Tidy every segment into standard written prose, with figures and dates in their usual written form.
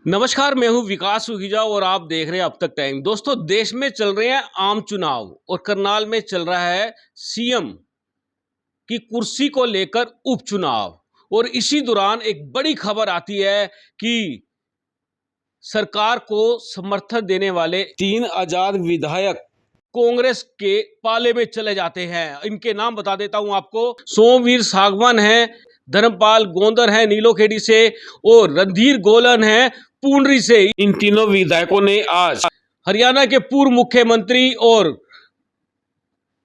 नमस्कार, मैं हूं विकास सुखीजा और आप देख रहे हैं अब तक टाइम। दोस्तों, देश में चल रहे हैं आम चुनाव और करनाल में चल रहा है सीएम की कुर्सी को लेकर उपचुनाव। और इसी दौरान एक बड़ी खबर आती है कि सरकार को समर्थन देने वाले 3 आजाद विधायक कांग्रेस के पाले में चले जाते हैं। इनके नाम बता देता हूं आपको। सोमवीर सागवान है, धर्मपाल गोंदर है नीलोखेड़ी से, और रणधीर गोलन है पूंडरी से। इन तीनों विधायकों ने आज हरियाणा के पूर्व मुख्यमंत्री और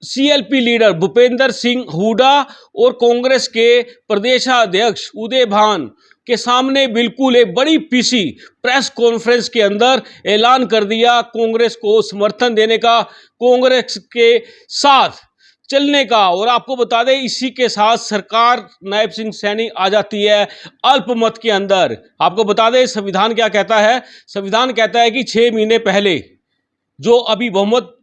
सीएलपी लीडर भूपेंद्र सिंह हुड्डा और कांग्रेस के प्रदेशाध्यक्ष उदय भान के सामने बिल्कुल एक बड़ी पीसी प्रेस कॉन्फ्रेंस के अंदर ऐलान कर दिया कांग्रेस को समर्थन देने का, कांग्रेस के साथ चलने का। और आपको बता दें, इसी के साथ सरकार नायब सिंह सैनी आ जाती है अल्पमत के अंदर। आपको बता दें संविधान क्या कहता है। संविधान कहता है कि 6 महीने पहले जो अभी बहुमत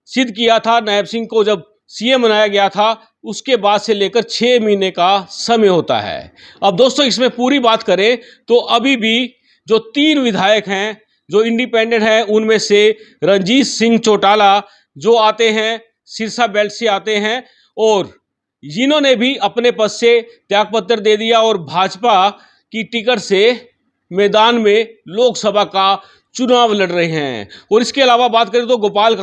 सिद्ध किया था नायब सिंह को, जब सीएम बनाया गया था, उसके बाद से लेकर 6 महीने का समय होता है। अब दोस्तों, इसमें पूरी बात करें तो अभी भी जो 3 विधायक हैं जो इंडिपेंडेंट हैं, उनमें से रणजीत सिंह चौटाला जो आते हैं सिरसा बेल्ट से आते हैं, और जिन्होंने भी अपने पद से त्यागपत्र दे दिया और भाजपा की टिकट से मैदान में लोकसभा का चुनाव लड़ रहे हैं। और इसके अलावा बात करें तो गोपाल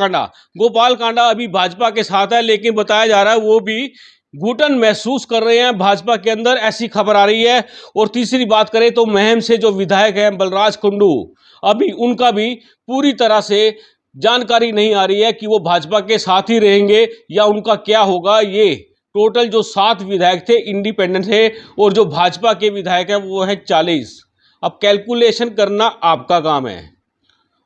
कांडा अभी भाजपा के साथ है, लेकिन बताया जा रहा है वो भी घुटन महसूस कर रहे हैं भाजपा के अंदर, ऐसी खबर आ रही है। और तीसरी बात करें तो महम से जो विधायक हैं बलराज कुंडू, अभी उनका भी पूरी तरह से जानकारी नहीं आ रही है कि वो भाजपा के साथ ही रहेंगे या उनका क्या होगा। ये टोटल जो 7 विधायक थे इंडिपेंडेंट थे, और जो भाजपा के विधायक हैं वो है 40। अब कैलकुलेशन करना आपका काम है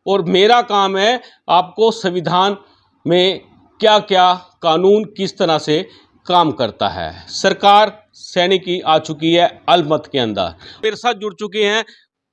और मेरा काम है आपको संविधान में क्या क्या कानून किस तरह से काम करता है। सरकार सैनी की आ चुकी है अल्पमत के अंदर। मेरे साथ जुड़ चुके हैं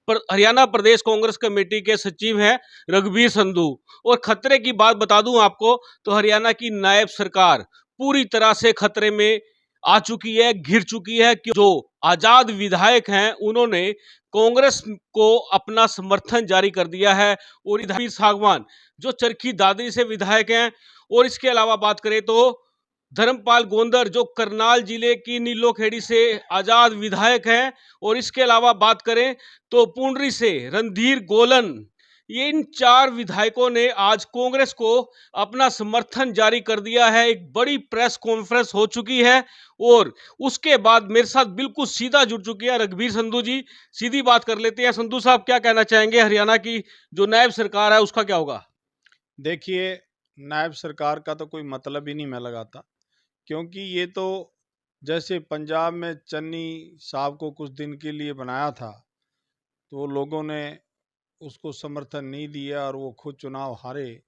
हरियाणा प्रदेश कांग्रेस कमेटी के सचिव हैं रघुवीर संधू। और खतरे की बात बता दूं आपको तो हरियाणा की नायब सरकार पूरी तरह से खतरे में आ चुकी है, घिर चुकी है कि जो आजाद विधायक हैं उन्होंने कांग्रेस को अपना समर्थन जारी कर दिया है। और रणधीर सागवान जो चरखी दादरी से विधायक हैं, और इसके अलावा बात करें तो धर्मपाल गोंदर जो करनाल जिले की नीलोखेड़ी से आजाद विधायक हैं, और इसके अलावा बात करें तो पुंडरी से रणधीर गोलन, ये इन 4 विधायकों ने आज कांग्रेस को अपना समर्थन जारी कर दिया है। एक बड़ी प्रेस कॉन्फ्रेंस हो चुकी है और उसके बाद मेरे साथ बिल्कुल सीधा जुड़ चुके हैं रघुवीर संधू जी। सीधी बात कर लेते हैं। संधू साहब, क्या कहना चाहेंगे, हरियाणा की जो नायब सरकार है उसका क्या होगा? देखिए, नायब सरकार का तो कोई मतलब ही नहीं मैं लगाता, क्योंकि ये तो जैसे पंजाब में चन्नी साहब को कुछ दिन के लिए बनाया था, तो लोगों ने उसको समर्थन नहीं दिया और वो खुद चुनाव हारे।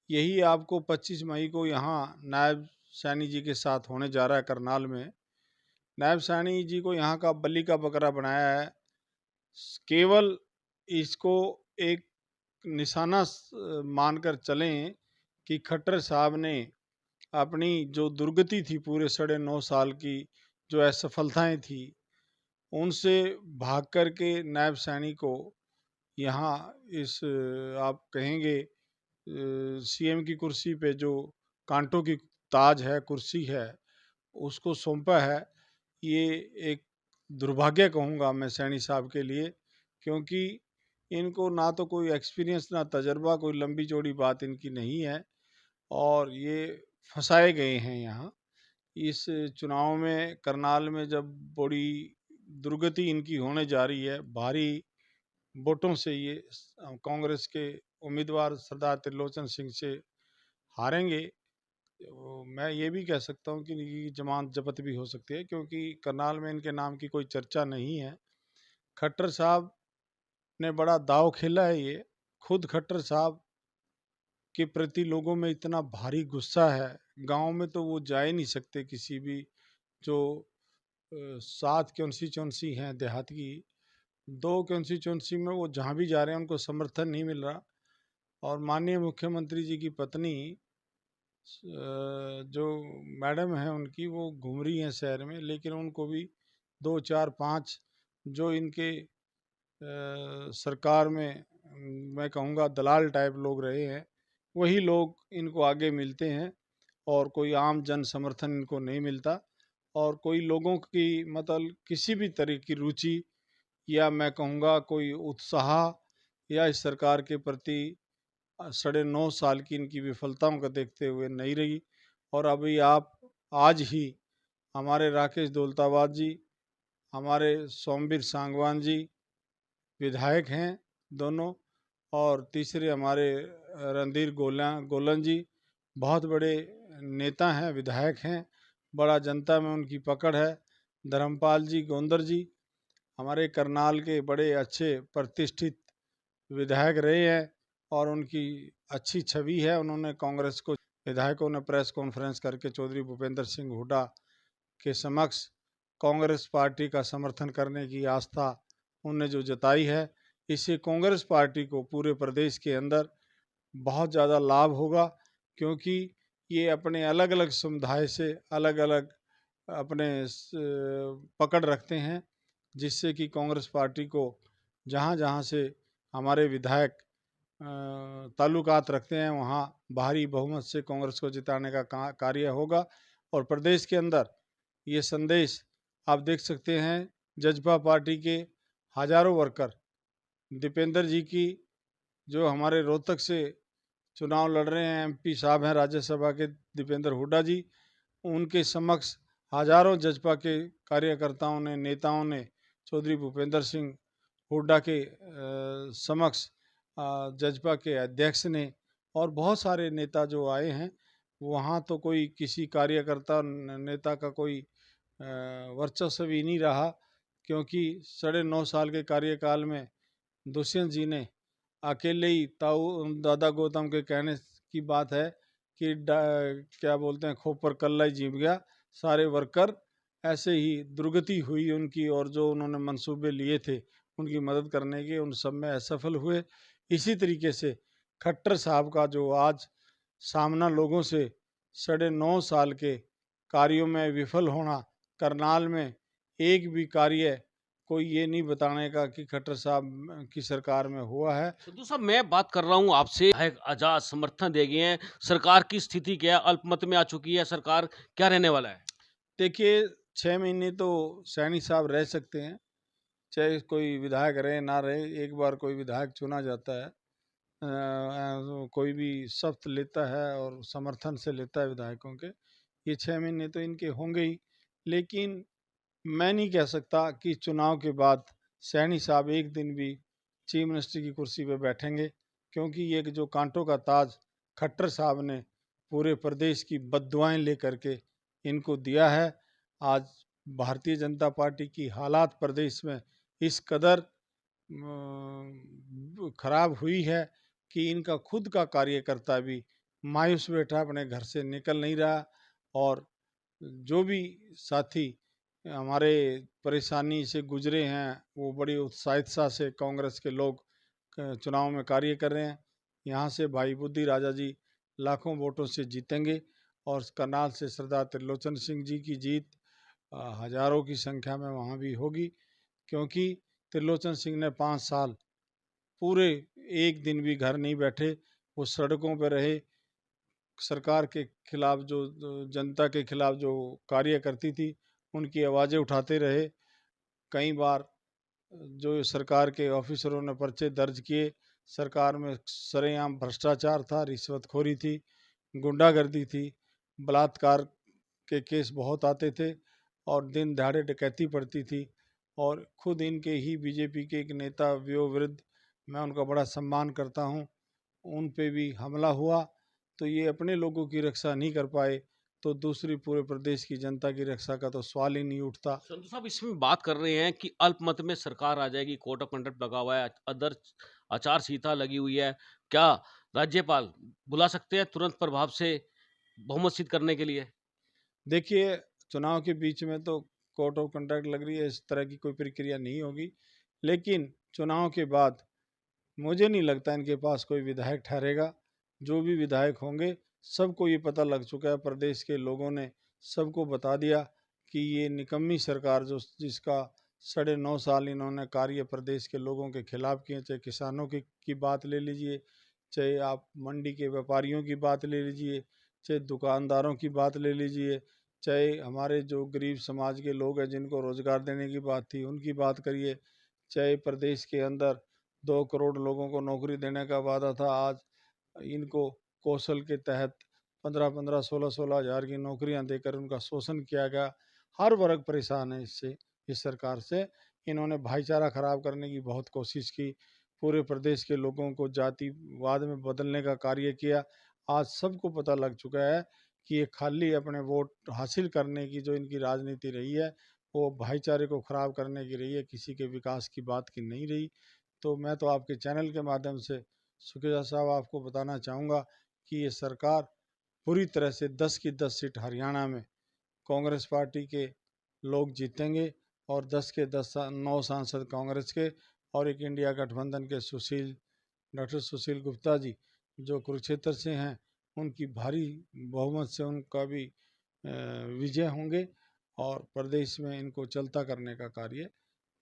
यही आपको 25 मई को यहाँ नायब सैनी जी के साथ होने जा रहा है करनाल में। नायब सैनी जी को यहाँ का बलि का बकरा बनाया है। केवल इसको एक निशाना मानकर चलें कि खट्टर साहब ने अपनी जो दुर्गति थी पूरे 9.5 साल की, जो असफलताएं थी, उनसे भाग कर के नायब सैनी को यहाँ इस आप कहेंगे सीएम की कुर्सी पे जो कांटों की ताज है, कुर्सी है, उसको सौंपा है। ये एक दुर्भाग्य कहूँगा मैं सैनी साहब के लिए, क्योंकि इनको ना तो कोई एक्सपीरियंस ना तजर्बा, कोई लंबी चौड़ी बात इनकी नहीं है, और ये फंसाए गए हैं यहाँ इस चुनाव में। करनाल में जब बड़ी दुर्गति इनकी होने जा रही है, भारी वोटों से ये कांग्रेस के उम्मीदवार सरदार त्रिलोचन सिंह से हारेंगे, तो मैं ये भी कह सकता हूँ कि इनकी जमानत जब्त भी हो सकती है, क्योंकि करनाल में इनके नाम की कोई चर्चा नहीं है। खट्टर साहब ने बड़ा दाव खेला है। ये खुद खट्टर साहब के प्रति लोगों में इतना भारी गुस्सा है, गांव में तो वो जा ही नहीं सकते। किसी भी जो 7 कॉन्स्टिट्यूंसी हैं देहात की, 2 कॉन्स्टिट्यूंसी में वो जहाँ भी जा रहे हैं उनको समर्थन नहीं मिल रहा। और माननीय मुख्यमंत्री जी की पत्नी जो मैडम है उनकी, वो घूम रही हैं शहर में, लेकिन उनको भी 2, 4, 5 जो इनके सरकार में मैं कहूँगा दलाल टाइप लोग रहे हैं, वही लोग इनको आगे मिलते हैं और कोई आम जन समर्थन इनको नहीं मिलता। और कोई लोगों की मतलब किसी भी तरह की रुचि या मैं कहूँगा कोई उत्साह या इस सरकार के प्रति 9.5 साल की इनकी विफलताओं को देखते हुए नहीं रही। और अभी आप आज ही हमारे राकेश दौलताबाद जी, हमारे सोमवीर सांगवान जी विधायक हैं दोनों, और तीसरे हमारे रणधीर गोलन जी बहुत बड़े नेता हैं, विधायक हैं, बड़ा जनता में उनकी पकड़ है। धर्मपाल जी गोंदर जी हमारे करनाल के बड़े अच्छे प्रतिष्ठित विधायक रहे हैं और उनकी अच्छी छवि है। उन्होंने कांग्रेस को, विधायकों ने प्रेस कॉन्फ्रेंस करके चौधरी भूपेंद्र सिंह हुड्डा के समक्ष कांग्रेस पार्टी का समर्थन करने की आस्था उनने जो जताई है, इससे कांग्रेस पार्टी को पूरे प्रदेश के अंदर बहुत ज़्यादा लाभ होगा, क्योंकि ये अपने अलग अलग समुदाय से अलग अलग अपने पकड़ रखते हैं, जिससे कि कांग्रेस पार्टी को जहाँ जहाँ से हमारे विधायक ताल्लुकात रखते हैं वहाँ भारी बहुमत से कांग्रेस को जिताने का कार्य होगा। और प्रदेश के अंदर ये संदेश आप देख सकते हैं, जजपा पार्टी के हजारों वर्कर दीपेंद्र जी की, जो हमारे रोहतक से चुनाव लड़ रहे हैं, एमपी साहब हैं राज्यसभा के दीपेंद्र हुड्डा जी, उनके समक्ष हजारों जजपा के कार्यकर्ताओं ने, नेताओं ने, चौधरी भूपेंद्र सिंह हुड्डा के समक्ष जजपा के अध्यक्ष ने और बहुत सारे नेता जो आए हैं, वहाँ तो कोई किसी कार्यकर्ता नेता का कोई वर्चस्व ही नहीं रहा, क्योंकि 9.5 साल के कार्यकाल में दुष्यंत जी ने अकेले ही दादा गौतम के कहने की बात है कि क्या बोलते हैं, खोपर कल्ला ही जीत गया। सारे वर्कर ऐसे ही दुर्गति हुई उनकी, और जो उन्होंने मंसूबे लिए थे उनकी मदद करने के, उन सब में असफल हुए। इसी तरीके से खट्टर साहब का जो आज सामना लोगों से 9.5 साल के कार्यों में विफल होना, करनाल में एक भी कार्य कोई ये नहीं बताने का कि खट्टर साहब की सरकार में हुआ है। संधू साहब, मैं बात कर रहा हूँ आपसे, विधायक आजाद समर्थन दे गए हैं, सरकार की स्थिति क्या है, अल्पमत में आ चुकी है सरकार, क्या रहने वाला है? देखिए, 6 महीने तो सैनी साहब रह सकते हैं, चाहे कोई विधायक रहे ना रहे। एक बार कोई विधायक चुना जाता है, कोई भी शपथ लेता है और समर्थन से लेता है विधायकों के, ये 6 महीने तो इनके होंगे ही। लेकिन मैं नहीं कह सकता कि चुनाव के बाद सैनी साहब एक दिन भी चीफ मिनिस्टर की कुर्सी पर बैठेंगे, क्योंकि ये जो कांटों का ताज खट्टर साहब ने पूरे प्रदेश की बद्दुआएं लेकर के इनको दिया है। आज भारतीय जनता पार्टी की हालात प्रदेश में इस कदर खराब हुई है कि इनका खुद का कार्यकर्ता भी मायूस बैठा, अपने घर से निकल नहीं रहा। और जो भी साथी हमारे परेशानी से गुजरे हैं, वो बड़ी उत्साहितता से कांग्रेस के लोग चुनाव में कार्य कर रहे हैं। यहाँ से भाई बुद्धि राजा जी लाखों वोटों से जीतेंगे, और करनाल से सरदार त्रिलोचन सिंह जी की जीत हजारों की संख्या में वहाँ भी होगी, क्योंकि त्रिलोचन सिंह ने 5 साल पूरे एक दिन भी घर नहीं बैठे, वो सड़कों पर रहे, सरकार के खिलाफ जो जनता के खिलाफ जो कार्य करती थी उनकी आवाज़ें उठाते रहे। कई बार जो सरकार के ऑफिसरों ने पर्चे दर्ज किए, सरकार में सरेआम भ्रष्टाचार था, रिश्वतखोरी थी, गुंडागर्दी थी, बलात्कार के केस बहुत आते थे और दिन दहाड़े डकैती पड़ती थी। और खुद इनके ही बीजेपी के एक नेता वयोवृद्ध, मैं उनका बड़ा सम्मान करता हूँ, उन पे भी हमला हुआ। तो ये अपने लोगों की रक्षा नहीं कर पाए, तो दूसरी पूरे प्रदेश की जनता की रक्षा का तो सवाल ही नहीं उठता। संधू साहब, इसमें बात कर रहे हैं कि अल्पमत में सरकार आ जाएगी, कोर्ट ऑफ कंडक्ट लगा हुआ है, अदर आचार संहिता लगी हुई है, क्या राज्यपाल बुला सकते हैं तुरंत प्रभाव से बहुमत सिद्ध करने के लिए? देखिए, चुनाव के बीच में तो कोर्ट ऑफ कंडक्ट लग रही है, इस तरह की कोई प्रक्रिया नहीं होगी। लेकिन चुनाव के बाद मुझे नहीं लगता इनके पास कोई विधायक ठहरेगा। जो भी विधायक होंगे, सबको ये पता लग चुका है, प्रदेश के लोगों ने सबको बता दिया कि ये निकम्मी सरकार जो जिसका 9.5 साल इन्होंने कार्य प्रदेश के लोगों के खिलाफ किए, चाहे किसानों की बात ले लीजिए, चाहे आप मंडी के व्यापारियों की बात ले लीजिए, चाहे दुकानदारों की बात ले लीजिए, चाहे हमारे जो गरीब समाज के लोग हैं जिनको रोज़गार देने की बात थी उनकी बात करिए, चाहे प्रदेश के अंदर 2 करोड़ लोगों को नौकरी देने का वादा था, आज इनको कौशल के तहत 15-15, 16-16 हज़ार की नौकरियां देकर उनका शोषण किया गया। हर वर्ग परेशान है इससे, इस सरकार से। इन्होंने भाईचारा खराब करने की बहुत कोशिश की, पूरे प्रदेश के लोगों को जातिवाद में बदलने का कार्य किया। आज सबको पता लग चुका है कि ये खाली अपने वोट हासिल करने की जो इनकी राजनीति रही है वो भाईचारे को खराब करने की रही है, किसी के विकास की बात की नहीं रही। तो मैं तो आपके चैनल के माध्यम से सुखेजा साहब आपको बताना चाहूँगा कि ये सरकार पूरी तरह से 10 की 10 सीट हरियाणा में कांग्रेस पार्टी के लोग जीतेंगे और 10 के 10 9 सांसद कांग्रेस के और एक इंडिया गठबंधन के डॉक्टर सुशील गुप्ता जी जो कुरुक्षेत्र से हैं, उनकी भारी बहुमत से उनका भी विजय होंगे और प्रदेश में इनको चलता करने का कार्य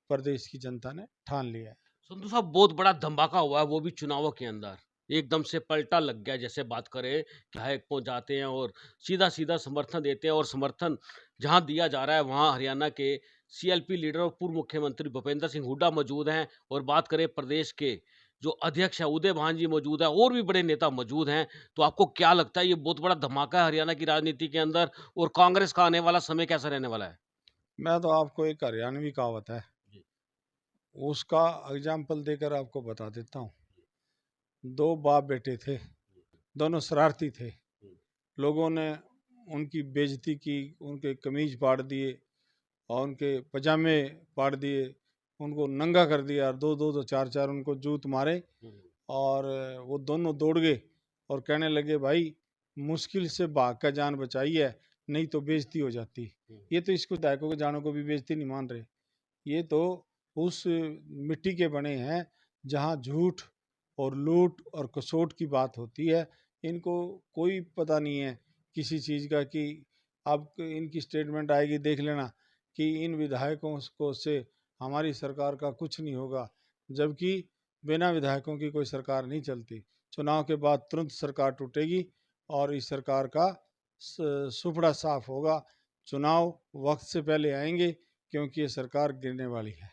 प्रदेश की जनता ने ठान लिया है। संधू साहब, बहुत बड़ा धमाका हुआ है, वो भी चुनावों के अंदर एकदम से पलटा लग गया। जैसे बात करें, विधायक पहुंच जाते हैं और सीधा सीधा समर्थन देते हैं, और समर्थन जहां दिया जा रहा है वहां हरियाणा के सीएलपी लीडर और पूर्व मुख्यमंत्री भूपेंद्र सिंह हुड्डा मौजूद हैं। और बात करें प्रदेश के जो अध्यक्ष है उदय भान जी मौजूद है, और भी बड़े नेता मौजूद हैं। तो आपको क्या लगता है, ये बहुत बड़ा धमाका है हरियाणा की राजनीति के अंदर, और कांग्रेस का आने वाला समय कैसा रहने वाला है? मैं तो आपको एक हरियाणवी कहावत है जी। उसका एग्जाम्पल देकर आपको बता देता हूँ। 2 बाप बेटे थे, दोनों शरारती थे। लोगों ने उनकी बेइज्जती की, उनके कमीज फाड़ दिए और उनके पजामे फाड़ दिए, उनको नंगा कर दिया और 2-2, 4-4 उनको जूत मारे और वो दोनों दौड़ गए और कहने लगे भाई मुश्किल से भाग का जान बचाई है, नहीं तो बेइज्जती हो जाती। ये तो इसको विधायकों के जानों को भी बेइज्जती नहीं मान रहे। ये तो उस मिट्टी के बने हैं जहाँ झूठ और लूट और कसौट की बात होती है। इनको कोई पता नहीं है किसी चीज़ का कि अब इनकी स्टेटमेंट आएगी देख लेना कि इन विधायकों को से हमारी सरकार का कुछ नहीं होगा, जबकि बिना विधायकों की कोई सरकार नहीं चलती। चुनाव के बाद तुरंत सरकार टूटेगी और इस सरकार का सुपड़ा साफ होगा। चुनाव वक्त से पहले आएंगे क्योंकि ये सरकार गिरने वाली है।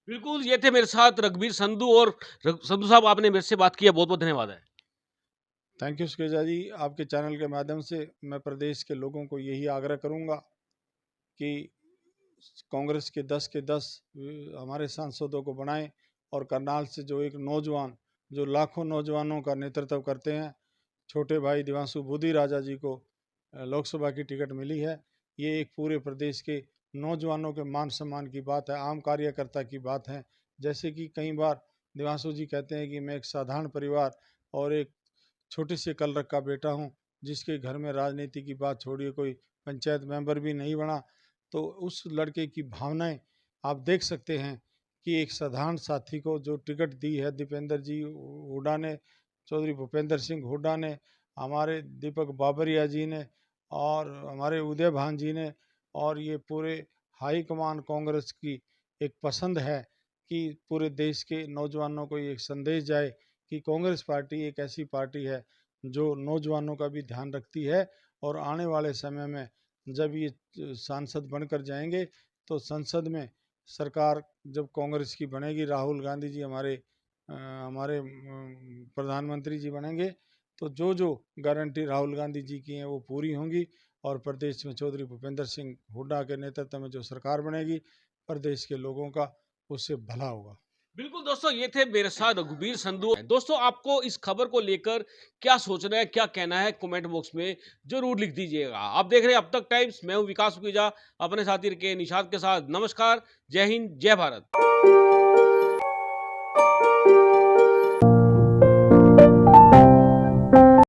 बिल्कुल, ये थे मेरे साथ रघुवीर संधू, और संधू साहब आपने मेरे से बात किया, बहुत बहुत धन्यवाद है। थैंक यू सुखेजा जी। आपके चैनल के माध्यम से मैं प्रदेश के लोगों को यही आग्रह करूंगा कि कांग्रेस के 10 हमारे सांसदों को बनाएं और करनाल से जो एक नौजवान जो लाखों नौजवानों का नेतृत्व करते हैं, छोटे भाई देवांशु बुद्धि राजा जी को लोकसभा की टिकट मिली है। ये एक पूरे प्रदेश के नौजवानों के मान सम्मान की बात है, आम कार्यकर्ता की बात है। जैसे कि कई बार देवांशु जी कहते हैं कि मैं एक साधारण परिवार और एक छोटे से कलरक का बेटा हूँ, जिसके घर में राजनीति की बात छोड़िए कोई पंचायत मेंबर भी नहीं बना। तो उस लड़के की भावनाएं आप देख सकते हैं कि एक साधारण साथी को जो टिकट दी है दीपेंद्र जी हुड्डा ने, चौधरी भूपेंद्र सिंह हुड्डा ने, हमारे दीपक बाबरिया जी ने और हमारे उदय भान जी ने, और ये पूरे हाई कमान कांग्रेस की एक पसंद है कि पूरे देश के नौजवानों को ये एक संदेश जाए कि कांग्रेस पार्टी एक ऐसी पार्टी है जो नौजवानों का भी ध्यान रखती है। और आने वाले समय में जब ये सांसद बनकर जाएंगे तो संसद में सरकार जब कांग्रेस की बनेगी, राहुल गांधी जी हमारे प्रधानमंत्री जी बनेंगे, तो जो जो गारंटी राहुल गांधी जी की हैं वो पूरी होंगी और प्रदेश में चौधरी भूपेंद्र सिंह हुड्डा के नेतृत्व में जो सरकार बनेगी, प्रदेश के लोगों का उससे भला होगा। बिल्कुल दोस्तों, ये थे मेरे साथ रघुवीर संधू। दोस्तों, आपको इस खबर को लेकर क्या सोचना है, क्या कहना है, कमेंट बॉक्स में जरूर लिख दीजिएगा। आप देख रहे हैं अब तक टाइम्स, मैं हूं विकास सुखीजा, अपने साथी के निशाद के साथ। नमस्कार, जय हिंद, जय भारत।